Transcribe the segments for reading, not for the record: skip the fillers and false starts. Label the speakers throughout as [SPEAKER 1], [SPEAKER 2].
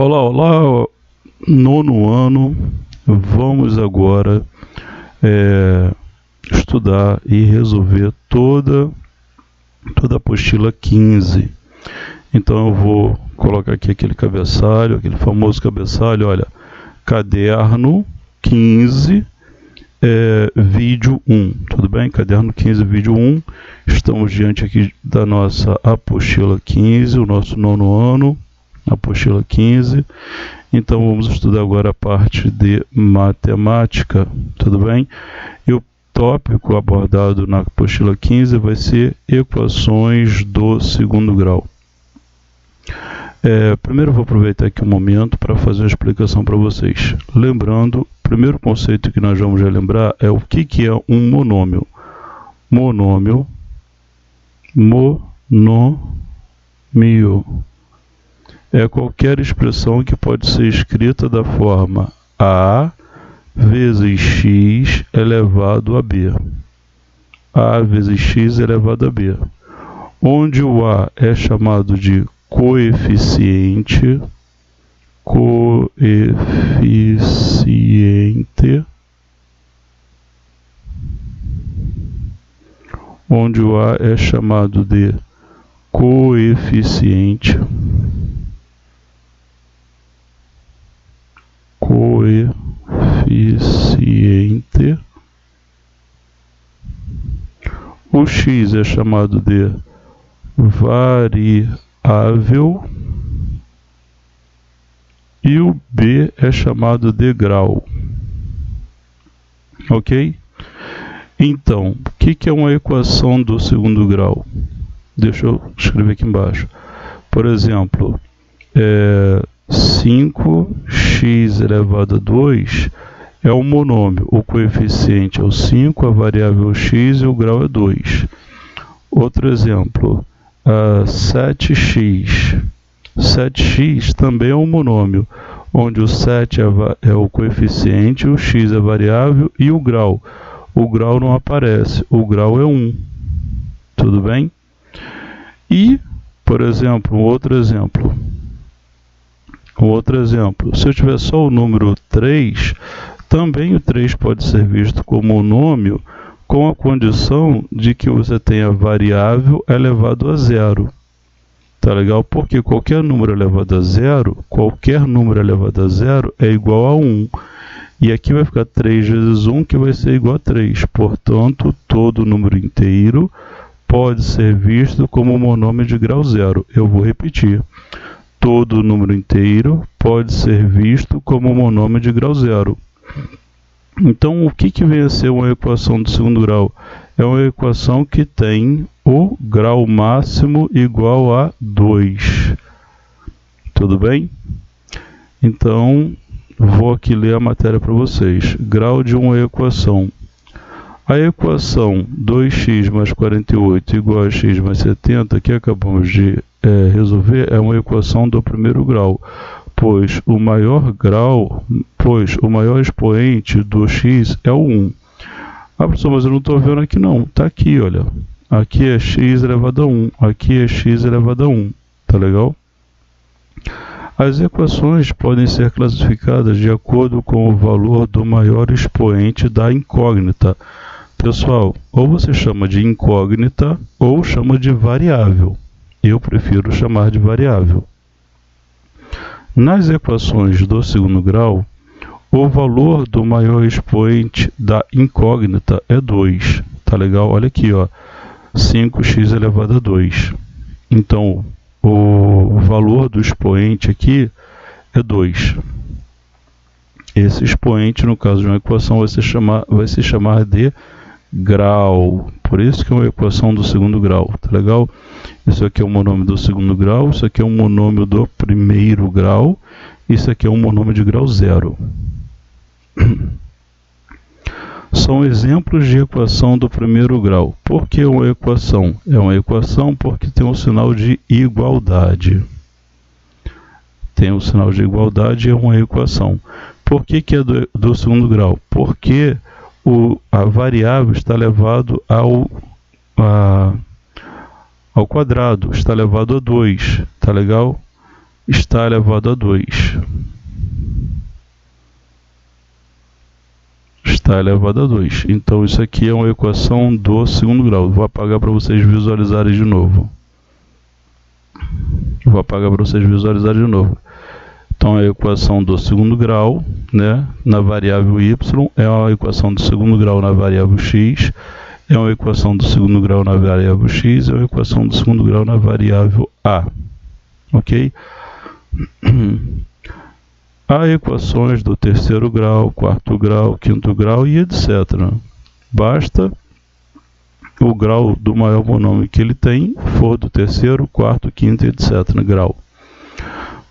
[SPEAKER 1] Olá, olá, nono ano. Vamos agora estudar e resolver toda a apostila 15. Então eu vou colocar aqui aquele cabeçalho, aquele famoso cabeçalho, olha, caderno 15, vídeo 1, tudo bem? Caderno 15, vídeo 1. Estamos diante aqui da nossa apostila 15, o nosso nono ano, apostila 15. Então vamos estudar agora a parte de matemática, tudo bem? E o tópico abordado na apostila 15 vai ser equações do segundo grau. Primeiro eu vou aproveitar aqui um momento para fazer uma explicação para vocês. Lembrando, o primeiro conceito que nós vamos relembrar é o que é um monômio. Monômio é qualquer expressão que pode ser escrita da forma a vezes x elevado a b. A vezes x elevado a b. Onde o a é chamado de coeficiente, onde o a é chamado de coeficiente, o x é chamado de variável e o b é chamado de grau. Ok? Então, o que é uma equação do segundo grau? Deixa eu escrever aqui embaixo. Por exemplo, 5x elevado a 2 é um monômio. O coeficiente é o 5, a variável é o x e o grau é 2. Outro exemplo, 7x. 7x também é um monômio, onde o 7 é o coeficiente, o x é a variável e o grau. O grau não aparece, o grau é 1. Tudo bem? E, por exemplo, um outro exemplo, se eu tiver só o número 3, também o 3 pode ser visto como monômio, com a condição de que você tenha variável elevado a zero. Tá legal? Porque qualquer número elevado a zero é igual a 1. E aqui vai ficar 3 vezes 1, que vai ser igual a 3. Portanto, todo número inteiro pode ser visto como monômio de grau zero. Eu vou repetir. Todo número inteiro pode ser visto como monômio de grau zero. Então, o que vem a ser uma equação do segundo grau? É uma equação que tem o grau máximo igual a 2. Tudo bem? Então, vou aqui ler a matéria para vocês. Grau de uma equação. A equação 2x mais 48 igual a x mais 70, que acabamos de resolver, é uma equação do primeiro grau, pois o maior expoente do x é o 1. Ah, professor, mas eu não estou vendo aqui não. Está aqui, olha. Aqui é x elevado a 1. Aqui é x elevado a 1. Tá legal? As equações podem ser classificadas de acordo com o valor do maior expoente da incógnita. Pessoal, ou você chama de incógnita ou chama de variável. Eu prefiro chamar de variável. Nas equações do segundo grau, o valor do maior expoente da incógnita é 2. Tá legal? Olha aqui, ó. 5x elevado a 2. Então, o valor do expoente aqui é 2. Esse expoente, no caso de uma equação, vai se chamar de grau. Por isso que é uma equação do segundo grau. Tá legal? Isso aqui é um monômio do segundo grau, isso aqui é um monômio do primeiro grau, isso aqui é um monômio de grau zero. São exemplos de equação do primeiro grau. Por que uma equação? É uma equação porque tem um sinal de igualdade. Tem um sinal de igualdade e é uma equação. Por que é do segundo grau? Porque a variável está elevado ao quadrado, está elevado a 2. Tá legal? está elevado a 2. Está elevado a 2. Então, isso aqui é uma equação do segundo grau. Vou apagar para vocês visualizarem de novo. Então, a equação do segundo grau, né, na variável y, é uma equação do segundo grau na variável x, é uma equação do segundo grau na variável x, é uma equação do segundo grau na variável a. Ok? Há equações do terceiro grau, quarto grau, quinto grau e etc. Basta o grau do maior monômio que ele tem for do terceiro, quarto, quinto, etc. grau.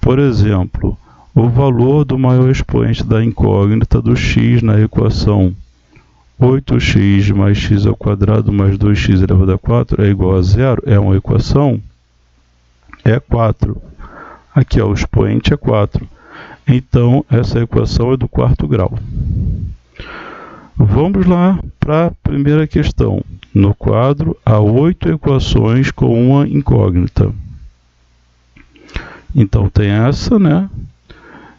[SPEAKER 1] Por exemplo, o valor do maior expoente da incógnita do x na equação 8x mais x ao quadrado mais 2x elevado a 4 é igual a 0, é uma equação, é 4. Aqui, ó, o expoente é 4. Então, essa equação é do quarto grau. Vamos lá para a primeira questão. No quadro, há 8 equações com uma incógnita. Então, tem essa, né?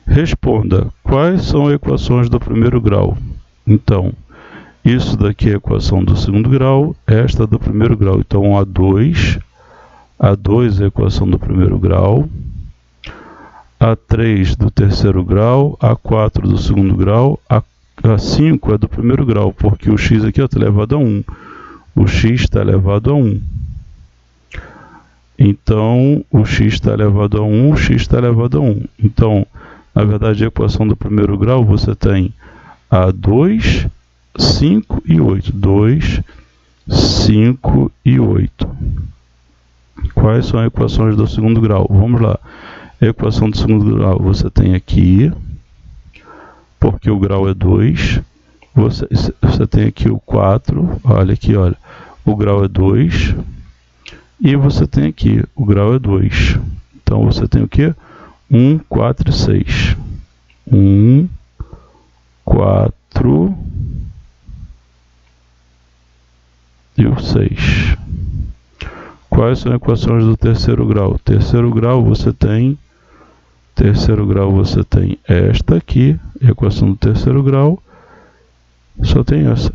[SPEAKER 1] Responda, quais são as equações do primeiro grau? Então, isso daqui é a equação do segundo grau, esta do primeiro grau. Então, A2 é a equação do primeiro grau. A3 do terceiro grau, A4 do segundo grau, A5 é do primeiro grau, porque o x aqui está elevado a 1. O x está elevado a 1. Então, o x está elevado a 1, o x está elevado a 1. Então, na verdade, a equação do primeiro grau, você tem A2, 5 e 8. 2, 5 e 8. Quais são as equações do segundo grau? Vamos lá. A equação do segundo grau você tem aqui, porque o grau é 2. Você tem aqui o 4, olha aqui, olha. O grau é 2. E você tem aqui, o grau é 2. Então, você tem o quê? 1, 4 e 6. 1, 4 e o 6. Quais são as equações do terceiro grau? Terceiro grau você tem esta aqui, equação do terceiro grau, só tem essa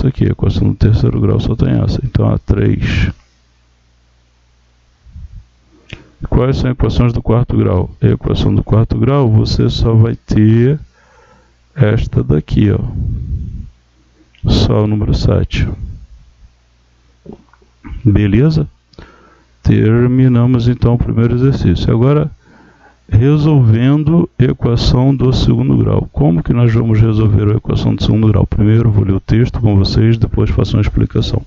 [SPEAKER 1] aqui, equação do terceiro grau só tem essa, então a 3. Quais são as equações do quarto grau? A equação do quarto grau você só vai ter esta daqui, ó, só o número 7. Beleza? Terminamos então o primeiro exercício. Agora, resolvendo a equação do segundo grau. Como que nós vamos resolver a equação do segundo grau? Primeiro vou ler o texto com vocês, depois faço uma explicação.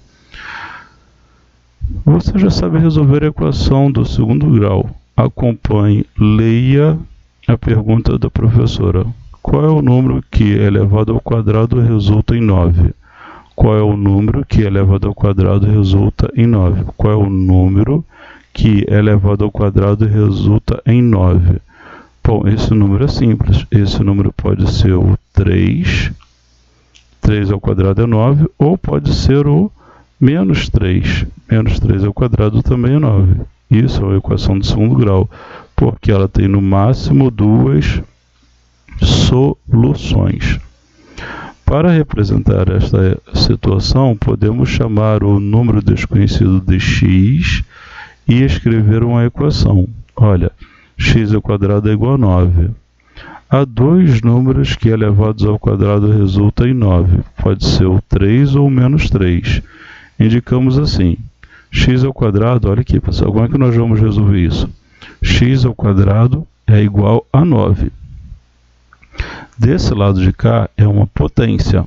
[SPEAKER 1] Você já sabe resolver a equação do segundo grau. Acompanhe, leia a pergunta da professora. Qual é o número que elevado ao quadrado resulta em 9? Qual é o número que elevado ao quadrado resulta em 9? Qual é o número que elevado ao quadrado resulta em 9? Bom, esse número é simples. Esse número pode ser o 3. 3 ao quadrado é 9. Ou pode ser o menos 3. Menos 3 ao quadrado também é 9. Isso é uma equação de segundo grau, porque ela tem no máximo 2 soluções. Para representar esta situação, podemos chamar o número desconhecido de x e escrever uma equação. Olha, x ao quadrado é igual a 9. Há dois números que elevados ao quadrado resultam em 9. Pode ser o 3 ou o menos 3. Indicamos assim, x ao quadrado, olha aqui pessoal, como é que nós vamos resolver isso? X ao quadrado é igual a 9. Desse lado de cá é uma potência.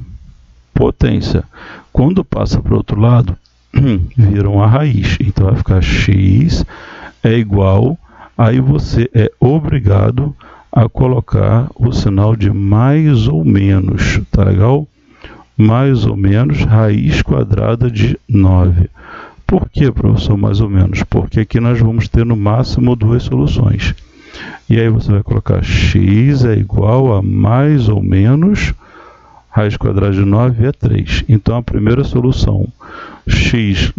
[SPEAKER 1] Potência. Quando passa para o outro lado, vira uma raiz. Então vai ficar x é igual, aí você é obrigado a colocar o sinal de mais ou menos. Tá legal? Mais ou menos raiz quadrada de 9. Por que, professor, mais ou menos? Porque aqui nós vamos ter no máximo duas soluções. E aí você vai colocar x é igual a mais ou menos, raiz quadrada de 9 é 3. Então a primeira solução, x'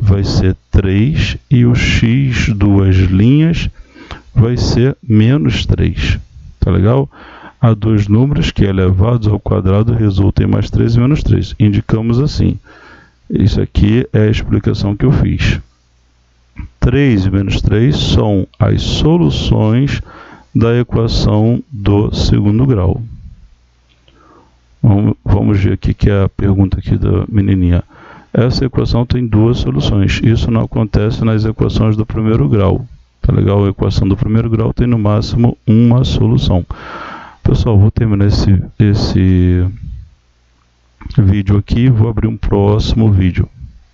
[SPEAKER 1] vai ser 3 e o x duas linhas vai ser menos 3. Tá legal? Há dois números que elevados ao quadrado resultam em mais 3 e menos 3. Indicamos assim. Isso aqui é a explicação que eu fiz. 3 e menos 3 são as soluções da equação do segundo grau. Vamos ver aqui que é a pergunta aqui da menininha. Essa equação tem duas soluções. Isso não acontece nas equações do primeiro grau. Tá legal? A equação do primeiro grau tem no máximo uma solução. Pessoal, vou terminar esse vídeo aqui e vou abrir um próximo vídeo.